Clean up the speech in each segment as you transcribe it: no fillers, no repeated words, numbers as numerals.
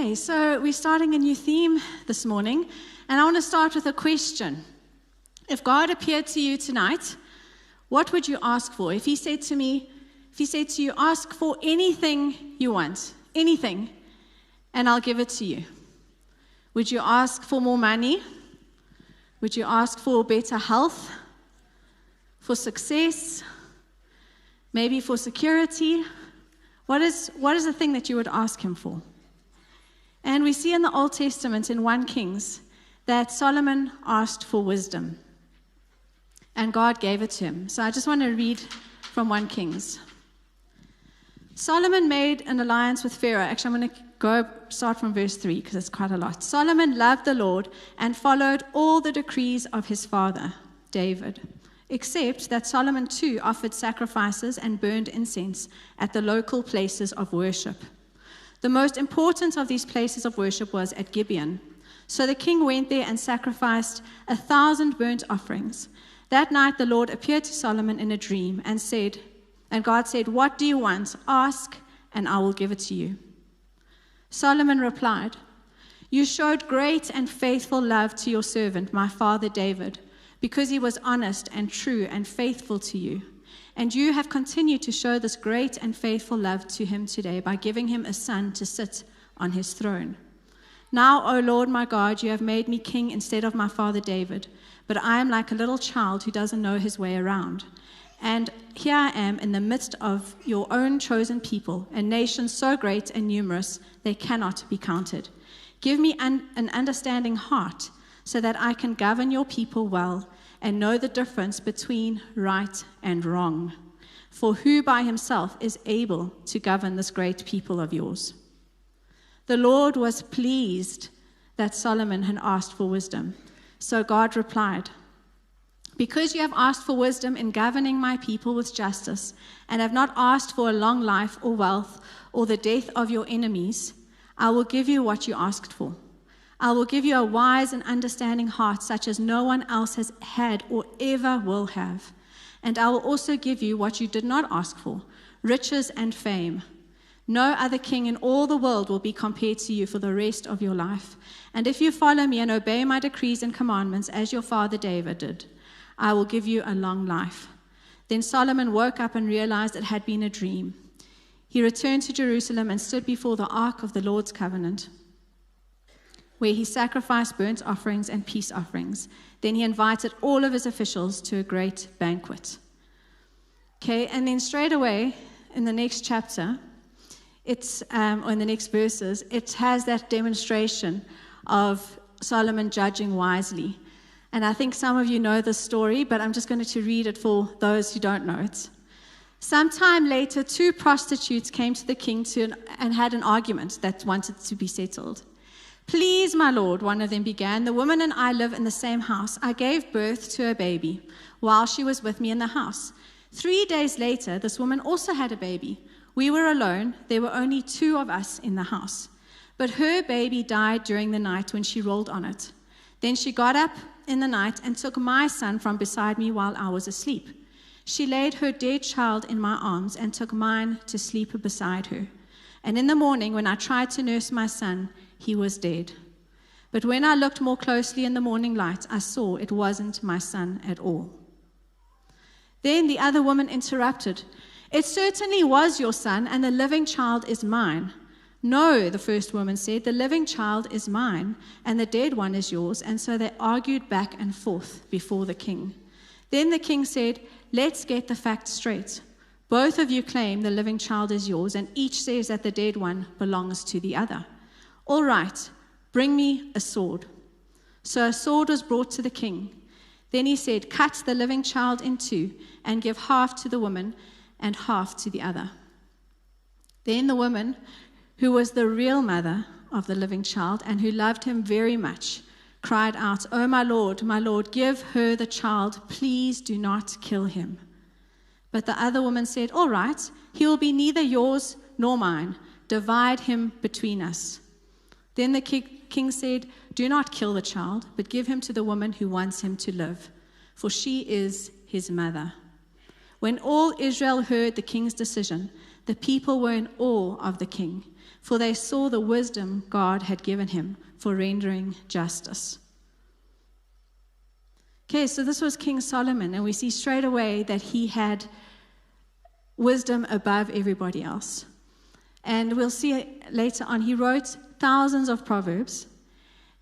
Okay, so we're starting a new theme this morning, and I want to start with a question. If God appeared to you tonight, what would you ask for? If he said to you, ask for anything you want, anything, and I'll give it to you. Would you ask for more money? Would you ask for better health? For success? Maybe for security? What is the thing that you would ask him for? And we see in the Old Testament in 1 Kings that Solomon asked for wisdom. And God gave it to him. So I just want to read from 1 Kings. Solomon made an alliance with Pharaoh. Actually, I'm going to start from verse 3 because it's quite a lot. Solomon loved the Lord and followed all the decrees of his father, David, except that Solomon too offered sacrifices and burned incense at the local places of worship. The most important of these places of worship was at Gibeon. So the king went there and sacrificed 1,000 burnt offerings. That night the Lord appeared to Solomon in a dream and God said, "What do you want? Ask, and I will give it to you." Solomon replied, "You showed great and faithful love to your servant, my father David, because he was honest and true and faithful to you. And you have continued to show this great and faithful love to him today by giving him a son to sit on his throne. Now, O Lord my God, you have made me king instead of my father David, but I am like a little child who doesn't know his way around. And here I am in the midst of your own chosen people, a nation so great and numerous they cannot be counted. Give me an understanding heart so that I can govern your people well and know the difference between right and wrong. For who by himself is able to govern this great people of yours?" The Lord was pleased that Solomon had asked for wisdom. So God replied, "Because you have asked for wisdom in governing my people with justice, and have not asked for a long life or wealth or the death of your enemies, I will give you what you asked for. I will give you a wise and understanding heart such as no one else has had or ever will have. And I will also give you what you did not ask for, riches and fame. No other king in all the world will be compared to you for the rest of your life. And if you follow me and obey my decrees and commandments as your father David did, I will give you a long life." Then Solomon woke up and realized it had been a dream. He returned to Jerusalem and stood before the ark of the Lord's covenant, where he sacrificed burnt offerings and peace offerings. Then he invited all of his officials to a great banquet. Okay, and then straight away in the next chapter, or in the next verses, it has that demonstration of Solomon judging wisely. And I think some of you know this story, but I'm just going to read it for those who don't know it. Sometime later, 2 prostitutes came to the king and had an argument that wanted to be settled. "Please, my lord," one of them began, "the woman and I live in the same house. I gave birth to a baby while she was with me in the house. 3 days later, this woman also had a baby. We were alone. There were only 2 of us in the house. But her baby died during the night when she rolled on it. Then she got up in the night and took my son from beside me while I was asleep. She laid her dead child in my arms and took mine to sleep beside her. And in the morning, when I tried to nurse my son, he was dead. But when I looked more closely in the morning light, I saw it wasn't my son at all." Then the other woman interrupted, "It certainly was your son, and the living child is mine." "No," the first woman said, "the living child is mine, and the dead one is yours." And so they argued back and forth before the king. Then the king said, "Let's get the facts straight. Both of you claim the living child is yours, and each says that the dead one belongs to the other. All right, bring me a sword." So a sword was brought to the king. Then he said, "Cut the living child in 2 and give half to the woman and half to the other." Then the woman, who was the real mother of the living child and who loved him very much, cried out, "Oh, my Lord, give her the child. Please do not kill him." But the other woman said, "All right, he will be neither yours nor mine. Divide him between us." Then the king said, "Do not kill the child, but give him to the woman who wants him to live, for she is his mother." When all Israel heard the king's decision, the people were in awe of the king. for they saw the wisdom God had given him for rendering justice. Okay, so this was King Solomon, and we see straight away that he had wisdom above everybody else. And we'll see later on, he wrote thousands of proverbs,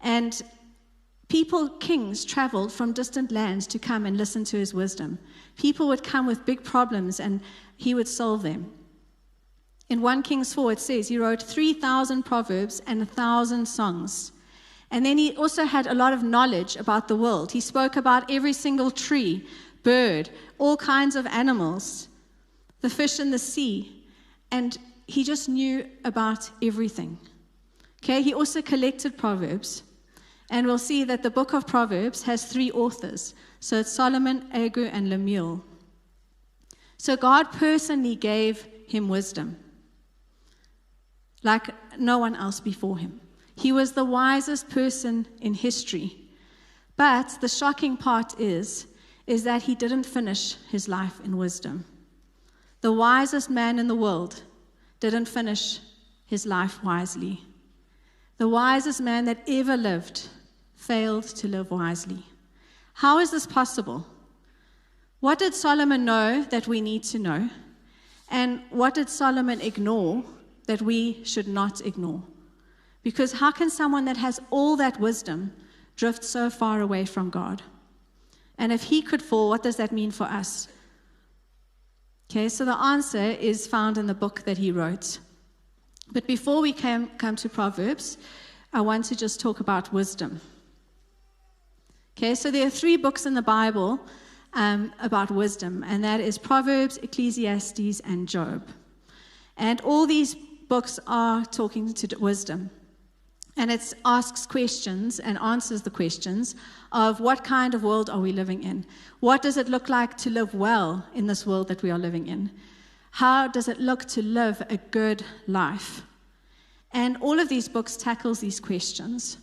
and kings traveled from distant lands to come and listen to his wisdom. People would come with big problems, and he would solve them. In 1 Kings 4, it says he wrote 3,000 proverbs and 1,000 songs. And then he also had a lot of knowledge about the world. He spoke about every single tree, bird, all kinds of animals, the fish in the sea, and he just knew about everything. Okay, he also collected proverbs, and we'll see that the Book of Proverbs has 3 authors. So it's Solomon, Agur, and Lemuel. So God personally gave him wisdom, like no one else before him. He was the wisest person in history. But the shocking part is that he didn't finish his life in wisdom. The wisest man in the world didn't finish his life wisely. The wisest man that ever lived failed to live wisely. How is this possible? What did Solomon know that we need to know? And what did Solomon ignore that we should not ignore? Because how can someone that has all that wisdom drift so far away from God? And if he could fall, what does that mean for us? Okay, so the answer is found in the book that he wrote. But before we come to Proverbs, I want to just talk about wisdom. Okay, so there are 3 books in the Bible about wisdom, and that is Proverbs, Ecclesiastes, and Job. And all these books are talking to wisdom. And it asks questions and answers the questions of what kind of world are we living in? What does it look like to live well in this world that we are living in? How does it look to live a good life? And all of these books tackles these questions.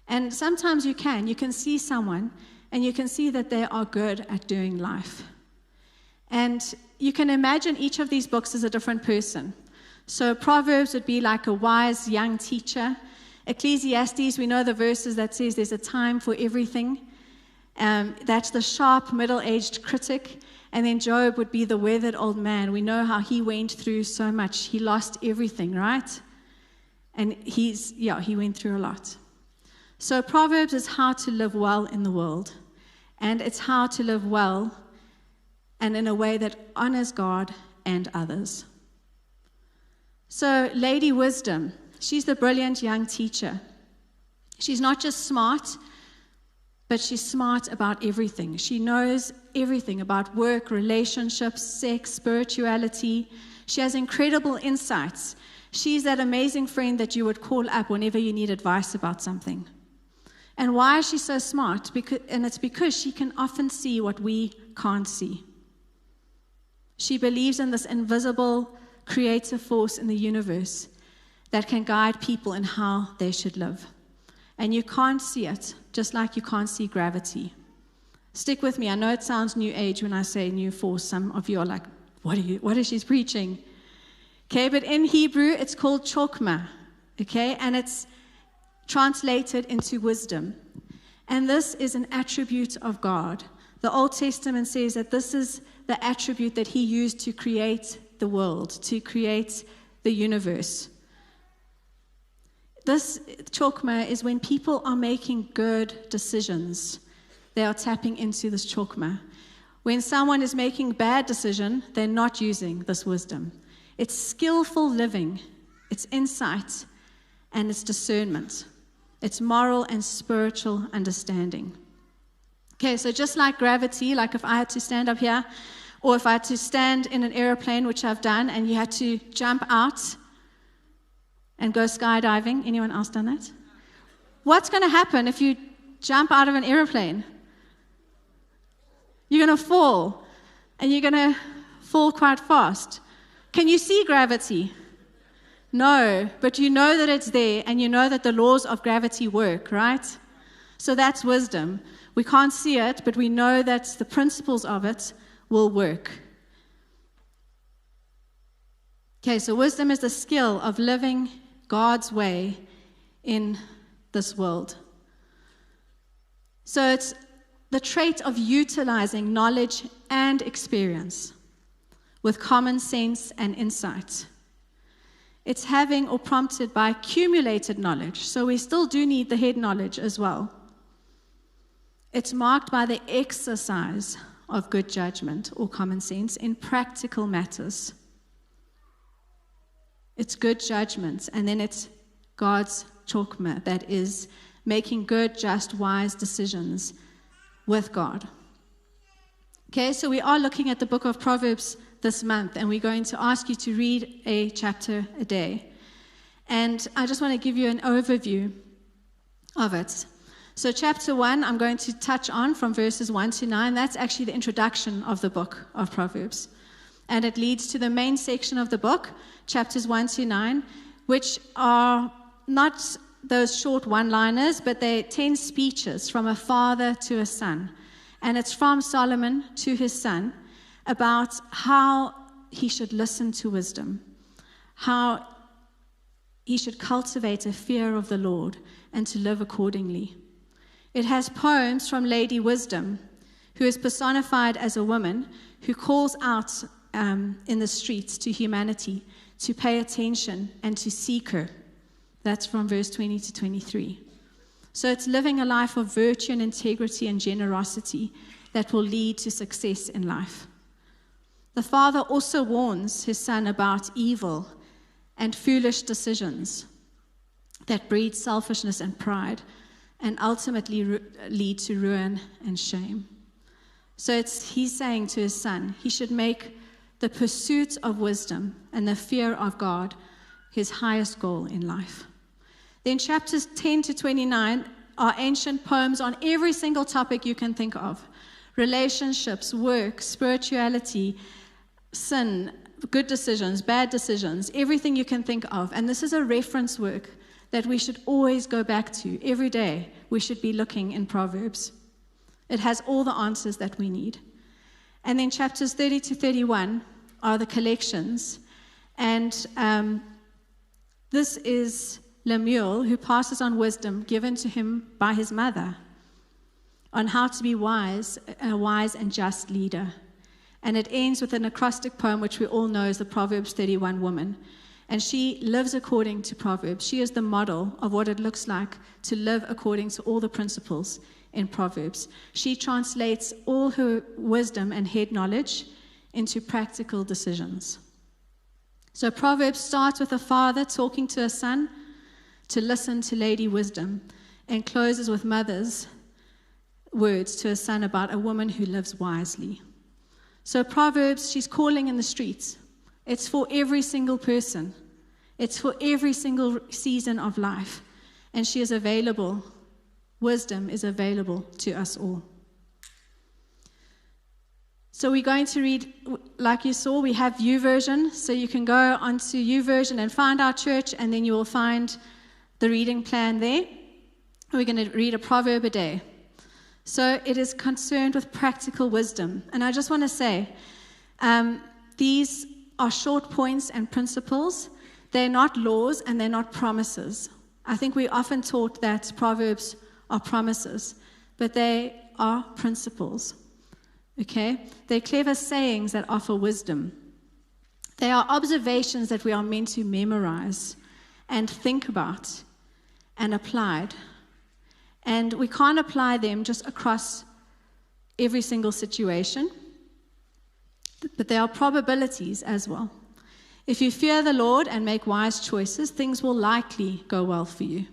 And sometimes you can see someone and you can see that they are good at doing life. And you can imagine each of these books as a different person. So Proverbs would be like a wise young teacher. Ecclesiastes, we know the verses that says there's a time for everything. That's the sharp, middle-aged critic. And then Job would be the weathered old man. We know how he went through so much. He lost everything, right? And he went through a lot. So Proverbs is how to live well in the world. And it's how to live well and in a way that honors God and others. So Lady Wisdom, she's the brilliant young teacher. She's not just smart, but she's smart about everything. She knows everything about work, relationships, sex, spirituality. She has incredible insights. She's that amazing friend that you would call up whenever you need advice about something. And why is she so smart? It's because she can often see what we can't see. She believes in this invisible creative force in the universe that can guide people in how they should live. And you can't see it, just like you can't see gravity. Stick with me. I know it sounds new age when I say new force. Some of you are like, what is she preaching? Okay, but in Hebrew, it's called chokmah. Okay, and it's translated into wisdom. And this is an attribute of God. The Old Testament says that this is the attribute that he used to create the world, to create the universe. This chokmah is when people are making good decisions. They are tapping into this chokmah. When someone is making a bad decision, they're not using this wisdom. It's skillful living, it's insight, and it's discernment. It's moral and spiritual understanding. Okay, so just like gravity, like if I had to stand up here, or if I had to stand in an airplane, which I've done, and you had to jump out and go skydiving. Anyone else done that? What's going to happen if you jump out of an airplane? You're going to fall, and you're going to fall quite fast. Can you see gravity? No, but you know that it's there, and you know that the laws of gravity work, right? So that's wisdom. We can't see it, but we know that the principles of it will work. Okay, so wisdom is the skill of living God's way in this world. So it's the trait of utilizing knowledge and experience with common sense and insight. It's having or prompted by accumulated knowledge. So we still do need the head knowledge as well. It's marked by the exercise of good judgment or common sense in practical matters. It's good judgment, and then it's God's chokma, that is making good, just, wise decisions with God. Okay, so we are looking at the book of Proverbs this month, and we're going to ask you to read a chapter a day. And I just want to give you an overview of it. So chapter 1, I'm going to touch on from verses 1 to 9. That's actually the introduction of the book of Proverbs. And it leads to the main section of the book, chapters 1 to 9, which are not those short one-liners, but they're 10 speeches from a father to a son. And it's from Solomon to his son about how he should listen to wisdom, how he should cultivate a fear of the Lord and to live accordingly. It has poems from Lady Wisdom, who is personified as a woman who calls out in the streets to humanity to pay attention and to seek her. That's from verse 20 to 23. So it's living a life of virtue and integrity and generosity that will lead to success in life. The father also warns his son about evil and foolish decisions that breed selfishness and pride and ultimately lead to ruin and shame. So he's saying to his son, he should make the pursuit of wisdom and the fear of God his highest goal in life. Then chapters 10 to 29 are ancient poems on every single topic you can think of. Relationships, work, spirituality, sin, good decisions, bad decisions, everything you can think of. And this is a reference work that we should always go back to. Every day we should be looking in Proverbs. It has all the answers that we need. And then chapters 30 to 31 are the collections. And this is Lemuel, who passes on wisdom given to him by his mother on how to be wise, a wise and just leader. And it ends with an acrostic poem, which we all know is the Proverbs 31 woman. And she lives according to Proverbs. She is the model of what it looks like to live according to all the principles in Proverbs. She translates all her wisdom and head knowledge into practical decisions. So Proverbs starts with a father talking to a son to listen to Lady Wisdom, and closes with mother's words to a son about a woman who lives wisely. So Proverbs, she's calling in the streets. It's for every single person. It's for every single season of life. And she is available. Wisdom is available to us all. So we're going to read, like you saw, we have YouVersion. So you can go onto YouVersion and find our church, and then you will find the reading plan there. We're going to read a proverb a day. So it is concerned with practical wisdom. And I just want to say, these are short points and principles. They're not laws and they're not promises. I think we often taught that Proverbs are promises, but they are principles. Okay? They're clever sayings that offer wisdom. They are observations that we are meant to memorize and think about and apply. And we can't apply them just across every single situation, but there are probabilities as well. If you fear the Lord and make wise choices, things will likely go well for you.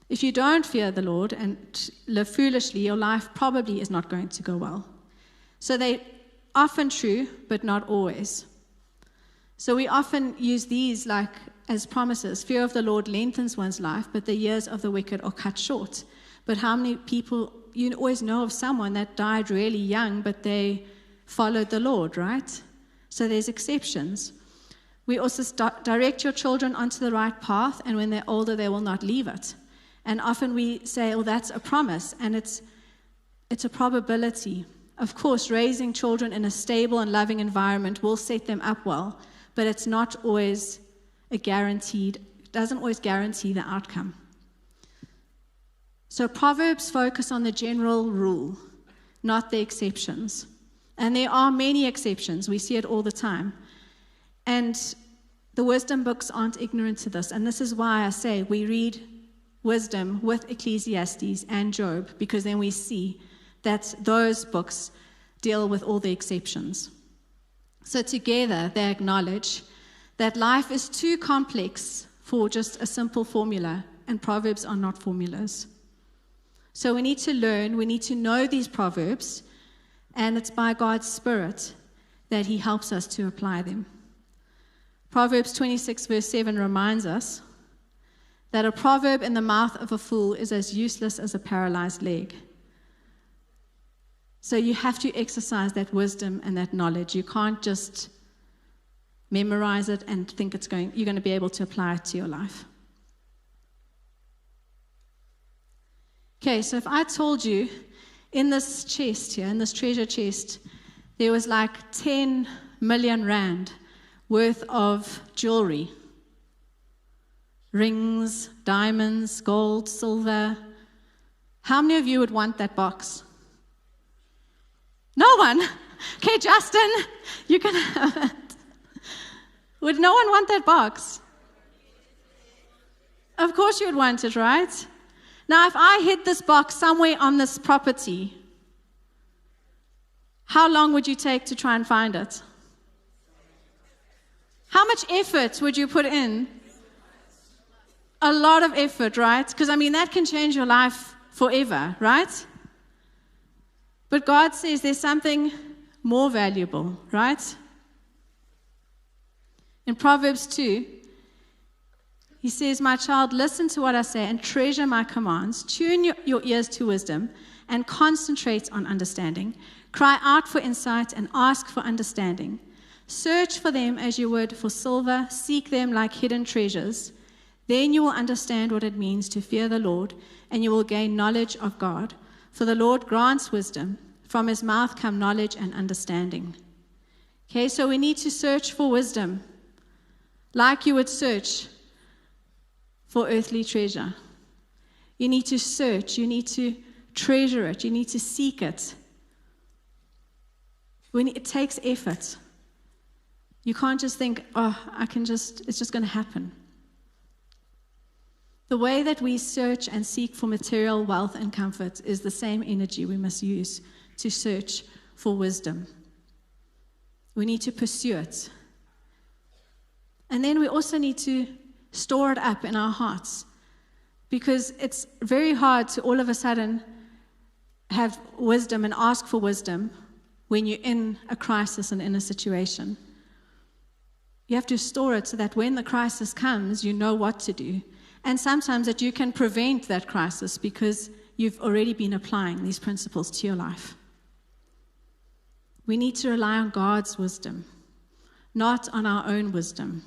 If you don't fear the Lord and live foolishly, your life probably is not going to go well. So they're often true, but not always. So we often use these like as promises. Fear of the Lord lengthens one's life, but the years of the wicked are cut short. But how many people, you always know of someone that died really young, but they followed the Lord, right? So there's exceptions. We also direct your children onto the right path, and when they're older, they will not leave it. And often we say, oh, that's a promise, and it's a probability. Of course, raising children in a stable and loving environment will set them up well, but it's not always doesn't always guarantee the outcome. So Proverbs focus on the general rule, not the exceptions. And there are many exceptions. We see it all the time. And the wisdom books aren't ignorant to this. And this is why I say we read wisdom with Ecclesiastes and Job, because then we see that those books deal with all the exceptions. So together they acknowledge that life is too complex for just a simple formula, and Proverbs are not formulas. So we need to learn, we need to know these Proverbs, and it's by God's Spirit that He helps us to apply them. Proverbs 26 verse 7 reminds us that a proverb in the mouth of a fool is as useless as a paralyzed leg. So you have to exercise that wisdom and that knowledge. You can't just memorize it and think you're going to be able to apply it to your life. Okay, so if I told you in this chest here, in this treasure chest, there was like 10 million rand worth of jewelry, rings, diamonds, gold, silver, how many of you would want that box? No one. Okay, Justin, you can have it. Would no one want that box? Of course you would want it, right? Now, if I hid this box somewhere on this property, how long would you take to try and find it? How much effort would you put in? A lot of effort, right? Because, that can change your life forever, right? But God says there's something more valuable, right? In Proverbs 2, He says, "My child, listen to what I say and treasure my commands. Tune your ears to wisdom and concentrate on understanding. Cry out for insight and ask for understanding. Search for them as you would for silver. Seek them like hidden treasures. Then you will understand what it means to fear the Lord, and you will gain knowledge of God. For the Lord grants wisdom. From His mouth come knowledge and understanding." Okay, so we need to search for wisdom like you would search for earthly treasure. You need to search, you need to treasure it, you need to seek it. It takes effort. You can't just think, it's just going to happen. The way that we search and seek for material wealth and comfort is the same energy we must use to search for wisdom. We need to pursue it. And then we also need to store it up in our hearts, because it's very hard to all of a sudden have wisdom and ask for wisdom when you're in a crisis and in a situation. You have to store it so that when the crisis comes, you know what to do. And sometimes that you can prevent that crisis because you've already been applying these principles to your life. We need to rely on God's wisdom, not on our own wisdom.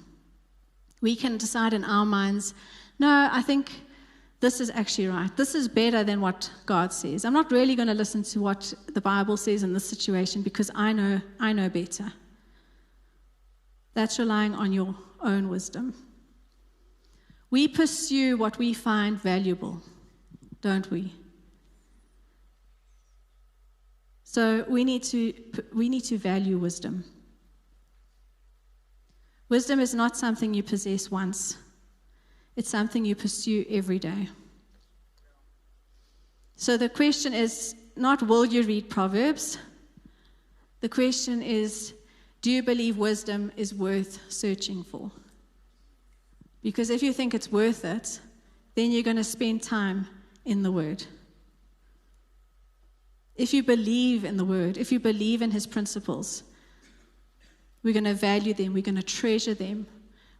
We can decide in our minds, no, I think this is actually right. This is better than what God says. I'm not really going to listen to what the Bible says in this situation because I know better. That's relying on your own wisdom. We pursue what we find valuable, don't we? So we need to value wisdom. Wisdom is not something you possess once. It's something you pursue every day. So the question is not, will you read Proverbs? The question is, do you believe wisdom is worth searching for? Because if you think it's worth it, then you're going to spend time in the Word. If you believe in the Word, if you believe in His principles, we're going to value them, we're going to treasure them,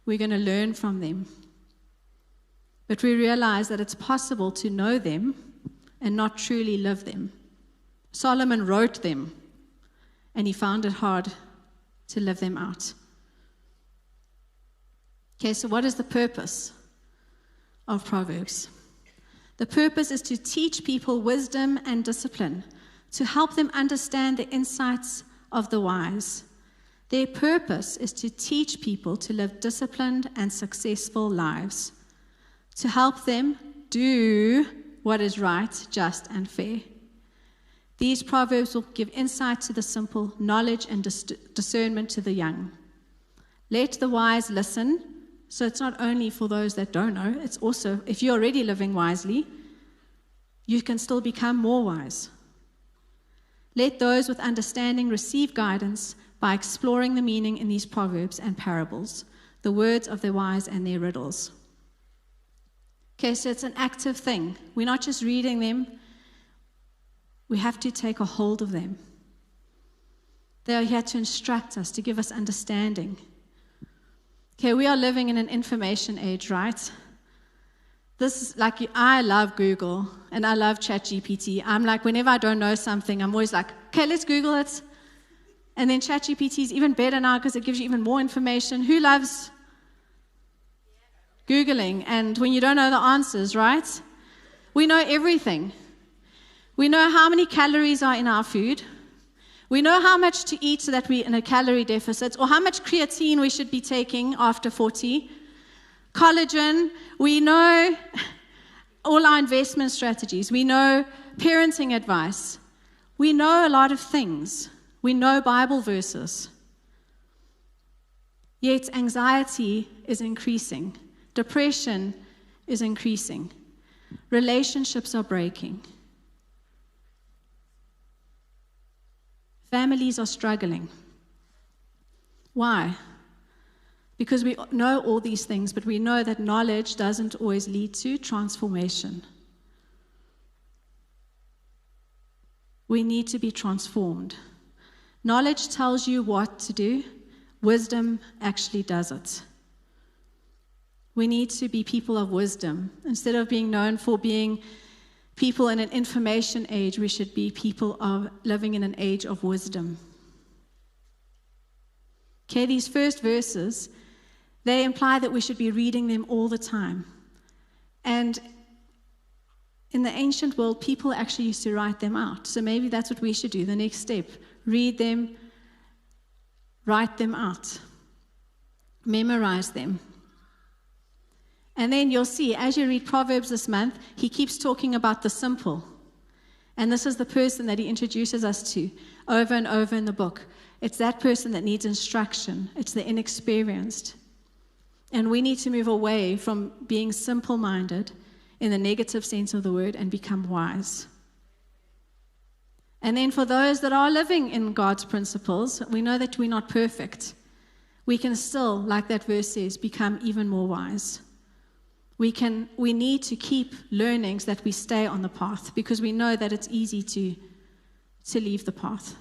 we're going to learn from them. But we realize that it's possible to know them and not truly live them. Solomon wrote them, and he found it hard to live them out. Okay, so what is the purpose of Proverbs? The purpose is to teach people wisdom and discipline, to help them understand the insights of the wise. Their purpose is to teach people to live disciplined and successful lives, to help them do what is right, just, and fair. These proverbs will give insight to the simple, knowledge and discernment to the young. Let the wise listen. So it's not only for those that don't know, it's also, if you're already living wisely, you can still become more wise. Let those with understanding receive guidance by exploring the meaning in these proverbs and parables, the words of the wise and their riddles. Okay, so it's an active thing. We're not just reading them. We have to take a hold of them. They are here to instruct us, to give us understanding. Okay, we are living in an information age, right? This is like, I love Google and I love ChatGPT. I'm like, whenever I don't know something, I'm always like, okay, let's Google it. And then ChatGPT is even better now because it gives you even more information. Who loves Googling? And when you don't know the answers, right? We know everything. We know how many calories are in our food. We know how much to eat so that we're in a calorie deficit, or how much creatine we should be taking after 40. Collagen, we know all our investment strategies. We know parenting advice. We know a lot of things. We know Bible verses. Yet anxiety is increasing. Depression is increasing. Relationships are breaking. Families are struggling. Why? Because we know all these things, but we know that knowledge doesn't always lead to transformation. We need to be transformed. Knowledge tells you what to do. Wisdom actually does it. We need to be people of wisdom. Instead of being known for being people in an information age, we should be people of living in an age of wisdom. Okay, these first verses, they imply that we should be reading them all the time. And in the ancient world, people actually used to write them out. So maybe that's what we should do. The next step, read them, write them out, memorize them. And then you'll see, as you read Proverbs this month, he keeps talking about the simple. And this is the person that he introduces us to over and over in the book. It's that person that needs instruction. It's the inexperienced. And we need to move away from being simple-minded in the negative sense of the word and become wise. And then for those that are living in God's principles, we know that we're not perfect. We can still, like that verse says, become even more wise. We need to keep learning so that we stay on the path, because we know that it's easy to leave the path.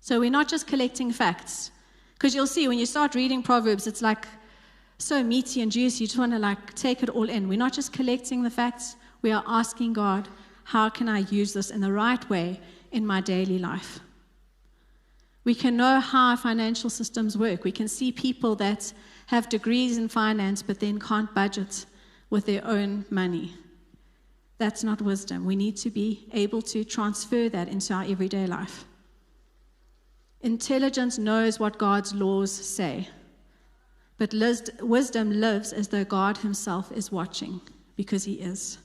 So we're not just collecting facts, because you'll see when you start reading Proverbs, it's like so meaty and juicy. You just want to take it all in. We're not just collecting the facts. We are asking God, how can I use this in the right way in my daily life? We can know how financial systems work. We can see people that have degrees in finance but then can't budget with their own money. That's not wisdom. We need to be able to transfer that into our everyday life. Intelligence knows what God's laws say, but wisdom lives as though God himself is watching, because he is.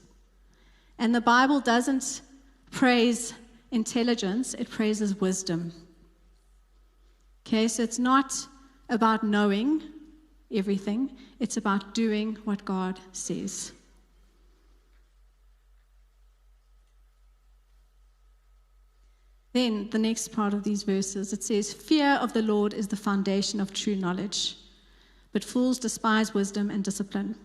And the Bible doesn't praise intelligence, it praises wisdom. Okay, so it's not about knowing everything, it's about doing what God says. Then the next part of these verses, it says, fear of the Lord is the foundation of true knowledge, but fools despise wisdom and discipline.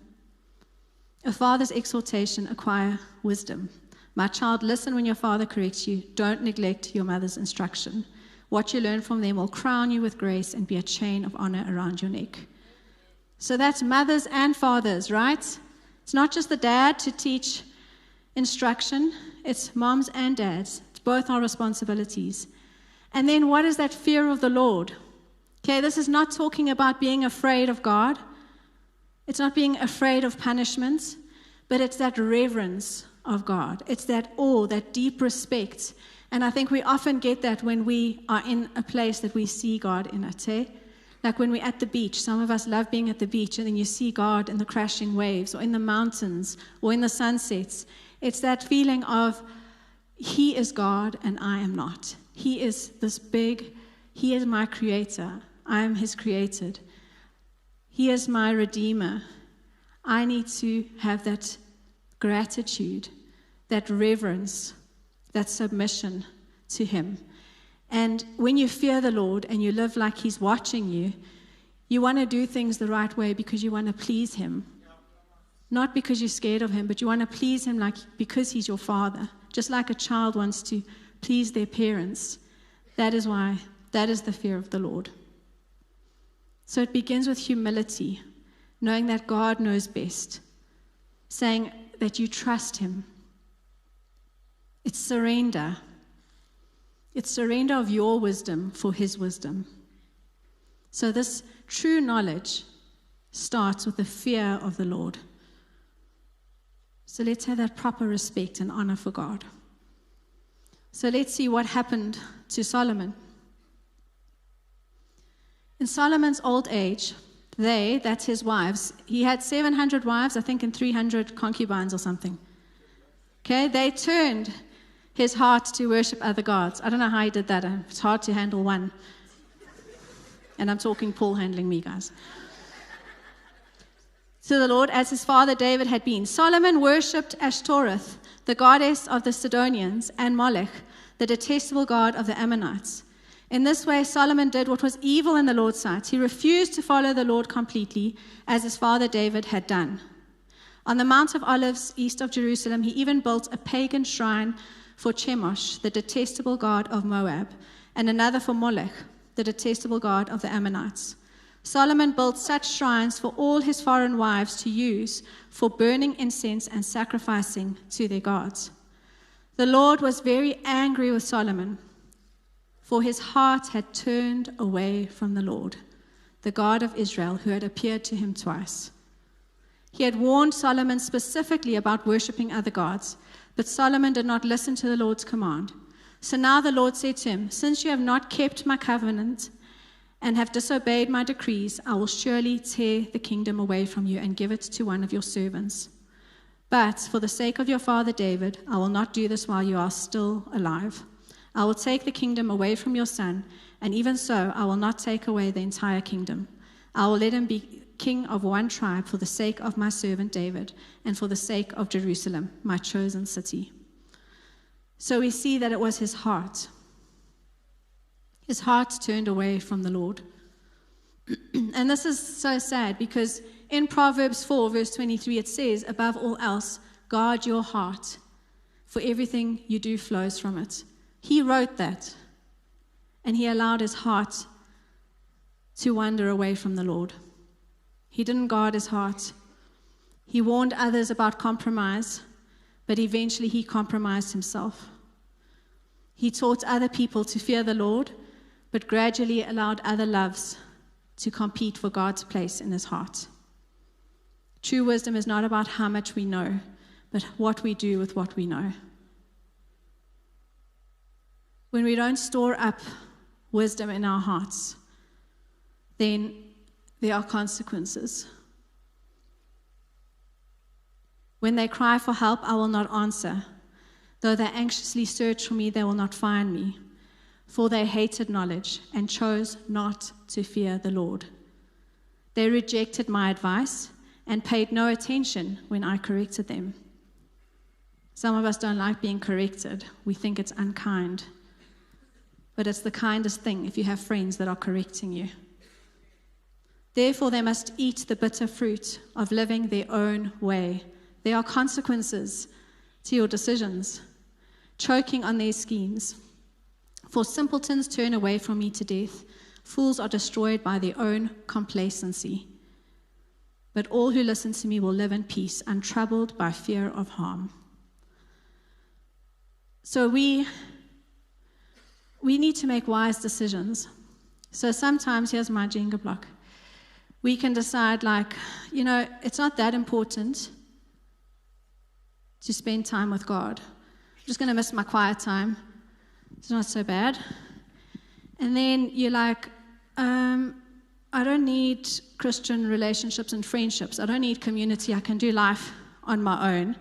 A father's exhortation acquire wisdom. My child, listen when your father corrects you. Don't neglect your mother's instruction. What you learn from them will crown you with grace and be a chain of honor around your neck. So that's mothers and fathers, right? It's not just the dad to teach instruction. It's moms and dads. It's both our responsibilities. And then what is that fear of the Lord? Okay, this is not talking about being afraid of God. It's not being afraid of punishment, but it's that reverence of God. It's that awe, that deep respect, And I think we often get that when we are in a place that we see God in it. Eh? Like when we're at the beach, some of us love being at the beach, and then you see God in the crashing waves, or in the mountains, or in the sunsets. It's that feeling of, He is God and I am not. He is this big, He is my creator. I am His created. He is my redeemer. I need to have that gratitude, that reverence, that submission to Him. And when you fear the Lord and you live like He's watching you, you want to do things the right way because you want to please Him. Not because you're scared of Him, but you want to please Him because He's your Father. Just like a child wants to please their parents. That is the fear of the Lord. So it begins with humility, knowing that God knows best, saying that you trust Him. It's surrender. It's surrender of your wisdom for His wisdom. So this true knowledge starts with the fear of the Lord. So let's have that proper respect and honor for God. So let's see what happened to Solomon. In Solomon's old age, that's his wives, he had 700 wives, I think, and 300 concubines or something. Okay, they turned his heart to worship other gods. I don't know how he did that. It's hard to handle one. And I'm talking Paul handling me, guys. To the Lord, as his father David had been. Solomon worshipped Ashtoreth, the goddess of the Sidonians, and Molech, the detestable god of the Ammonites. In this way, Solomon did what was evil in the Lord's sight. He refused to follow the Lord completely, as his father David had done. On the Mount of Olives, east of Jerusalem, he even built a pagan shrine for Chemosh, the detestable god of Moab, and another for Molech, the detestable god of the Ammonites. Solomon built such shrines for all his foreign wives to use for burning incense and sacrificing to their gods. The Lord was very angry with Solomon, for his heart had turned away from the Lord, the God of Israel, who had appeared to him twice. He had warned Solomon specifically about worshiping other gods, but Solomon did not listen to the Lord's command. So now the Lord said to him, "Since you have not kept my covenant and have disobeyed my decrees, I will surely tear the kingdom away from you and give it to one of your servants. But for the sake of your father David, I will not do this while you are still alive. I will take the kingdom away from your son, and even so, I will not take away the entire kingdom. I will let him be king of one tribe for the sake of my servant David and for the sake of Jerusalem, my chosen city." So we see that it was his heart. His heart turned away from the Lord. And this is so sad because in Proverbs 4, verse 23, it says, "Above all else, guard your heart, for everything you do flows from it." He wrote that, and he allowed his heart to wander away from the Lord. He didn't guard his heart. He warned others about compromise, but eventually he compromised himself. He taught other people to fear the Lord, but gradually allowed other loves to compete for God's place in his heart. True wisdom is not about how much we know, but what we do with what we know. When we don't store up wisdom in our hearts, then there are consequences. When they cry for help, I will not answer. Though they anxiously search for me, they will not find me. For they hated knowledge and chose not to fear the Lord. They rejected my advice and paid no attention when I corrected them. Some of us don't like being corrected. We think it's unkind. But it's the kindest thing if you have friends that are correcting you. Therefore, they must eat the bitter fruit of living their own way. There are consequences to your decisions, choking on their schemes. For simpletons turn away from me to death. Fools are destroyed by their own complacency. But all who listen to me will live in peace, untroubled by fear of harm. So we need to make wise decisions. So sometimes, here's my Jenga block. We can decide, it's not that important to spend time with God. I'm just going to miss my quiet time. It's not so bad. And then you're like, I don't need Christian relationships and friendships. I don't need community. I can do life on my own.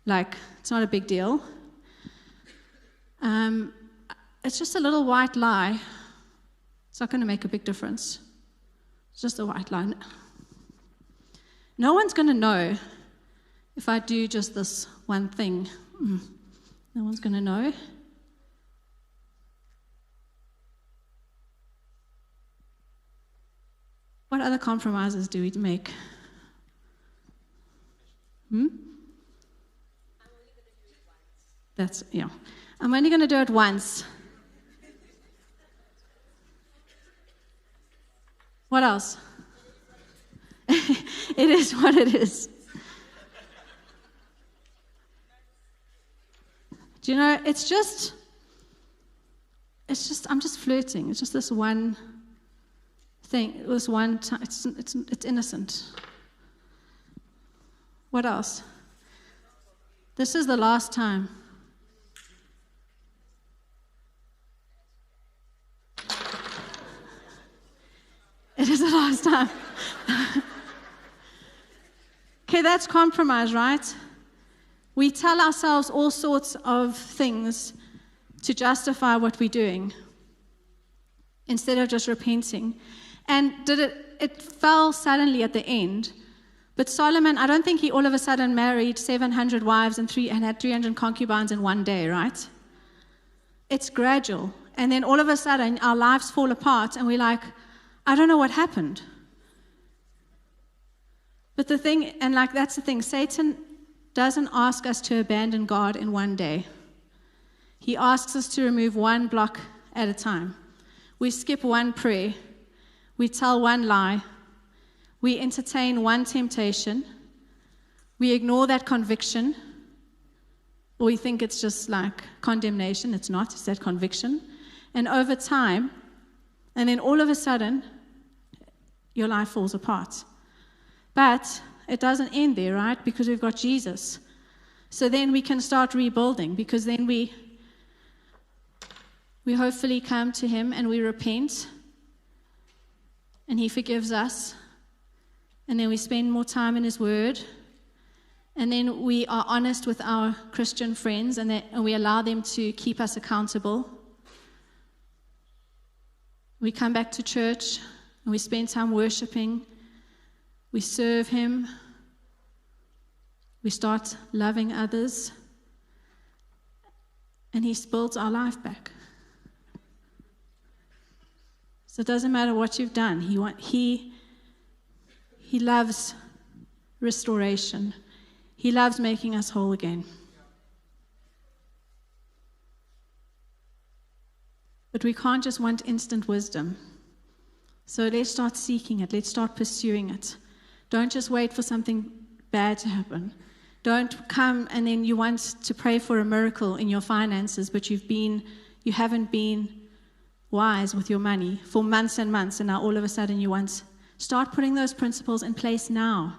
Like, it's not a big deal. It's just a little white lie. It's not going to make a big difference. It's just a white lie. No one's going to know if I do just this one thing. No one's going to know. What other compromises do we make? That's, yeah. I'm only going to do it once. What else? It is what it is. Do you know, it's just, I'm just flirting. It's just this one thing. It was one time. It's innocent. What else? This is the last time. It is the last time. Okay, that's compromise, right? We tell ourselves all sorts of things to justify what we're doing instead of just repenting. And it fell suddenly at the end. But Solomon, I don't think he all of a sudden married 700 wives and had 300 concubines in one day, right? It's gradual. And then all of a sudden, our lives fall apart, and we're like, I don't know what happened. But the thing, and like that's the thing, Satan doesn't ask us to abandon God in one day. He asks us to remove one block at a time. We skip one prayer. We tell one lie. We entertain one temptation. We ignore that conviction. Or we think it's just like condemnation. It's not. It's that conviction. And over time, and then all of a sudden, your life falls apart. But it doesn't end there, right? Because we've got Jesus. So then we can start rebuilding, because then we hopefully come to him and we repent, and he forgives us. And then we spend more time in his word. And then we are honest with our Christian friends, and we allow them to keep us accountable. We come back to church, and we spend time worshiping. We serve him. We start loving others. And he builds our life back. So it doesn't matter what you've done. He loves restoration. He loves making us whole again. But we can't just want instant wisdom. So let's start seeking it. Let's start pursuing it. Don't just wait for something bad to happen. Don't come and then you want to pray for a miracle in your finances, but you haven't been wise with your money for months and months, and now all of a sudden you want. Start putting those principles in place now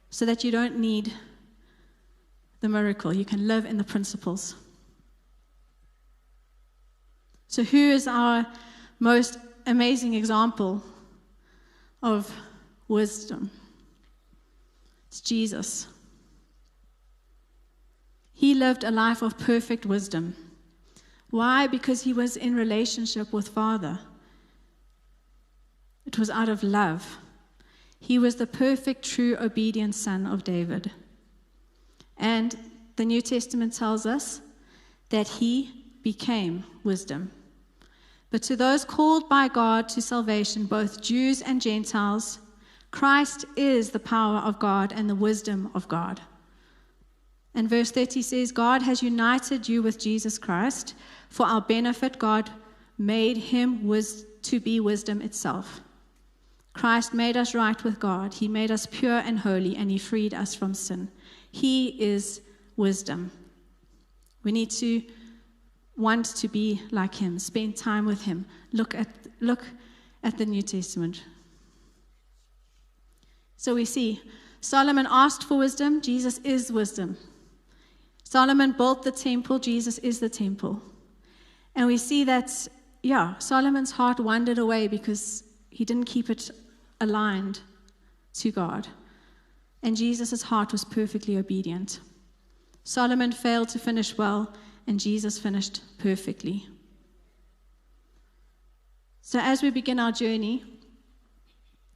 so that you don't need the miracle. You can live in the principles. So who is our most amazing example of wisdom? It's Jesus. He lived a life of perfect wisdom. Why? Because he was in relationship with Father. It was out of love. He was the perfect, true, obedient son of David. And the New Testament tells us that he became wisdom. But to those called by God to salvation, both Jews and Gentiles, Christ is the power of God and the wisdom of God. And verse 30 says, God has united you with Jesus Christ. For our benefit, God made him to be wisdom itself. Christ made us right with God. He made us pure and holy, and he freed us from sin. He is wisdom. We need to want to be like him, spend time with him. Look at the New Testament. So we see Solomon asked for wisdom. Jesus is wisdom. Solomon built the temple. Jesus is the temple. And we see that, Solomon's heart wandered away because he didn't keep it aligned to God. And Jesus' heart was perfectly obedient. Solomon failed to finish well, and Jesus finished perfectly. So as we begin our journey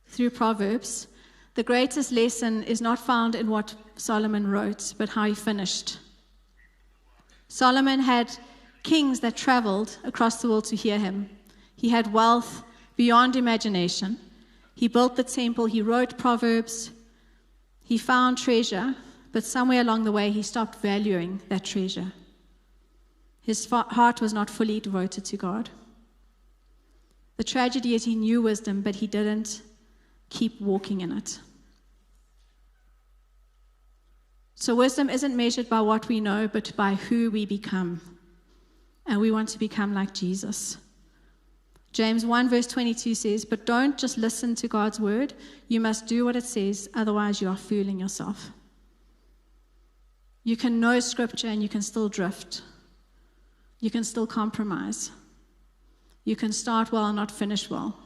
through Proverbs, the greatest lesson is not found in what Solomon wrote, but how he finished. Solomon had kings that traveled across the world to hear him. He had wealth beyond imagination. He built the temple. He wrote Proverbs. He found treasure, but somewhere along the way, he stopped valuing that treasure. His heart was not fully devoted to God. The tragedy is he knew wisdom, but he didn't keep walking in it. So wisdom isn't measured by what we know, but by who we become. And we want to become like Jesus. James 1 verse 22 says, "But don't just listen to God's word. You must do what it says, otherwise you are fooling yourself." You can know scripture and you can still drift. You can still compromise. You can start well and not finish well.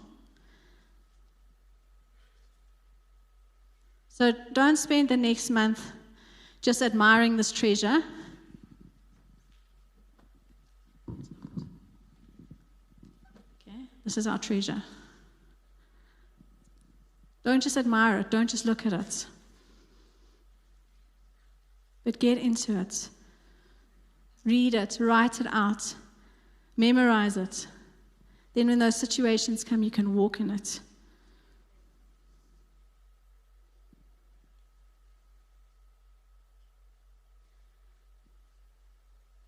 So don't spend the next month just admiring this treasure. Okay, this is our treasure. Don't just admire it. Don't just look at it. But get into it. Read it. Write it out. Memorize it. Then when those situations come, you can walk in it.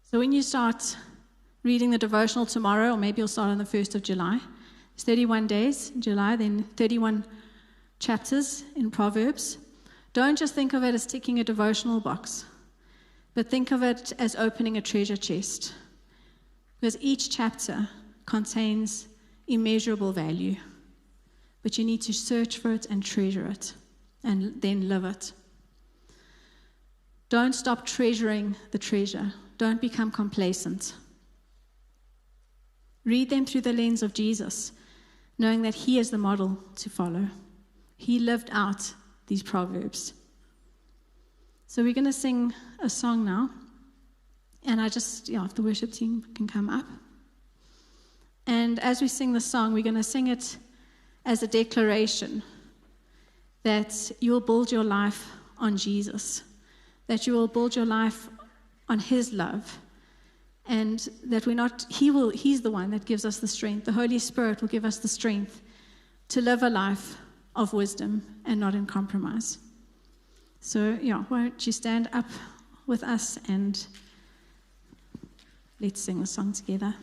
So when you start reading the devotional tomorrow, or maybe you'll start on the 1st of July, it's 31 days in July, then 31 chapters in Proverbs. Don't just think of it as ticking a devotional box, but think of it as opening a treasure chest. Because each chapter contains immeasurable value, but you need to search for it and treasure it, and then live it. Don't stop treasuring the treasure. Don't become complacent. Read them through the lens of Jesus, knowing that he is the model to follow. He lived out these proverbs. So we're going to sing a song now. And if the worship team can come up. And as we sing the song, we're going to sing it as a declaration that you will build your life on Jesus, that you will build your life on his love, and that he's the one that gives us the strength. The Holy Spirit will give us the strength to live a life of wisdom and not in compromise. So, why don't you stand up with us and let's sing the song together.